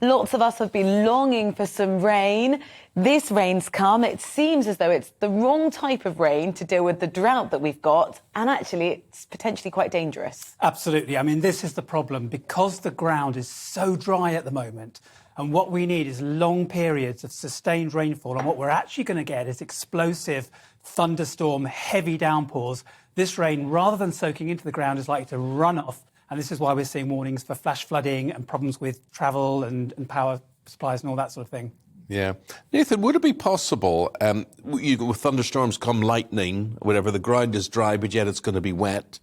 Lots of us have been longing for some rain. This rain's come. It seems as though it's the wrong type of rain to deal with the drought that we've got, and actually it's potentially quite dangerous. Absolutely. I mean, this is the problem. Because the ground is so dry at the moment, and what we need is long periods of sustained rainfall, and what we're actually going to get is explosive thunderstorm, heavy downpours. This rain, rather than soaking into the ground, is likely to run off. And this is why we're seeing warnings for flash flooding and problems with travel and power supplies and all that sort of thing. Yeah. Nathan, would it be possible, with thunderstorms come lightning, whatever, the ground is dry, but yet it's going to be wet.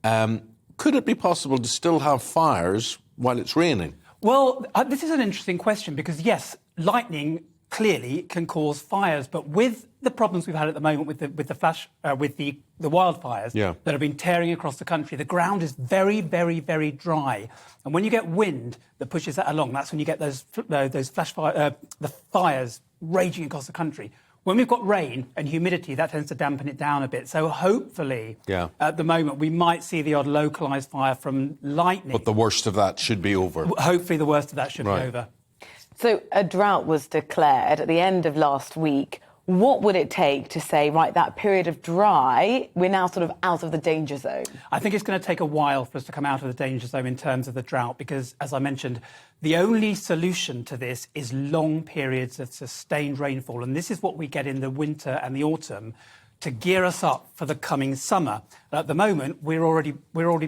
Could it be possible to still have fires while it's raining? Well, this is an interesting question because, yes, lightning clearly can cause fires, but with the problems we've had at the moment with the wildfires that have been tearing across the country, the ground is very, very, very dry, and when you get wind that pushes that along, that's when you get those the fires raging across the country. When we've got rain and humidity, that tends to dampen it down a bit. So hopefully, at the moment, we might see the odd localised fire from lightning. But the worst of that should be over. Hopefully, the worst of that should be over. So a drought was declared at the end of last week. What would it take to say, right, that period of dry, we're now sort of out of the danger zone? I think it's going to take a while for us to come out of the danger zone in terms of the drought because, as I mentioned, the only solution to this is long periods of sustained rainfall. And this is what we get in the winter and the autumn to gear us up for the coming summer. At the moment, we're already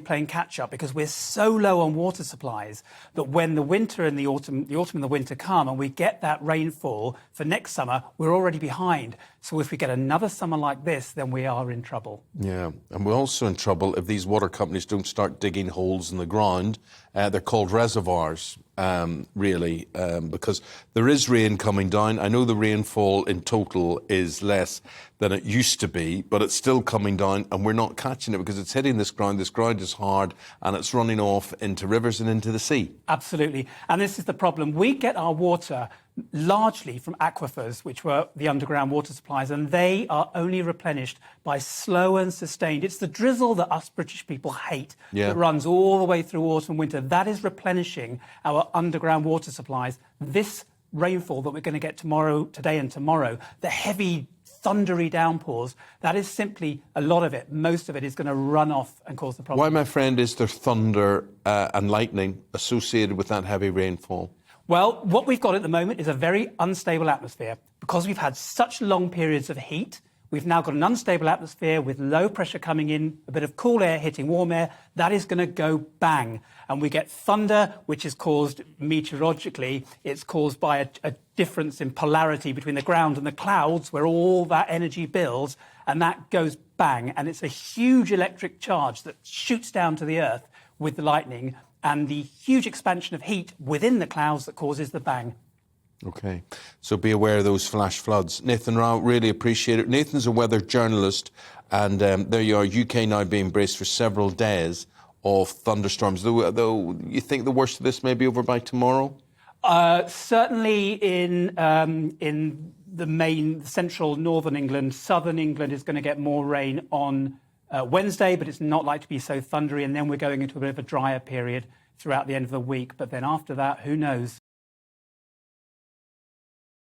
playing catch up because we're so low on water supplies that when the winter and the autumn and the winter come and we get that rainfall for next summer, we're already behind. So if we get another summer like this, then we are in trouble. Yeah, and we're also in trouble if these water companies don't start digging holes in the ground. They're called reservoirs, because there is rain coming down. I know the rainfall in total is less than it used to be, but it's still coming down and we're not catching it because it's hitting this ground. This ground is hard and it's running off into rivers and into the sea. Absolutely. And this is the problem. We get our water largely from aquifers, which were the underground water supplies, and they are only replenished by slow and sustained. It's the drizzle that us British people hate that runs all the way through autumn and winter. That is replenishing our underground water supplies. This rainfall that we're going to get today and tomorrow, the heavy thundery downpours, that is simply a lot of it. Most of it is going to run off and cause the problem. Why, my friend, is there thunder and lightning associated with that heavy rainfall? Well, what we've got at the moment is a very unstable atmosphere. Because we've had such long periods of heat, we've now got an unstable atmosphere with low pressure coming in, a bit of cool air hitting warm air. That is going to go bang. And we get thunder, which is caused meteorologically. It's caused by a difference in polarity between the ground and the clouds, where all that energy builds, and that goes bang. And it's a huge electric charge that shoots down to the earth with the lightning, and the huge expansion of heat within the clouds that causes the bang. OK, so be aware of those flash floods. Nathan Rao, really appreciate it. Nathan's a weather journalist, and there you are, UK now being braced for several days of thunderstorms. Though you think the worst of this may be over by tomorrow? Certainly in the main central northern England. Southern England is going to get more rain on Wednesday, but it's not likely to be so thundery, and then we're going into a bit of a drier period throughout the end of the week. But then after that, who knows?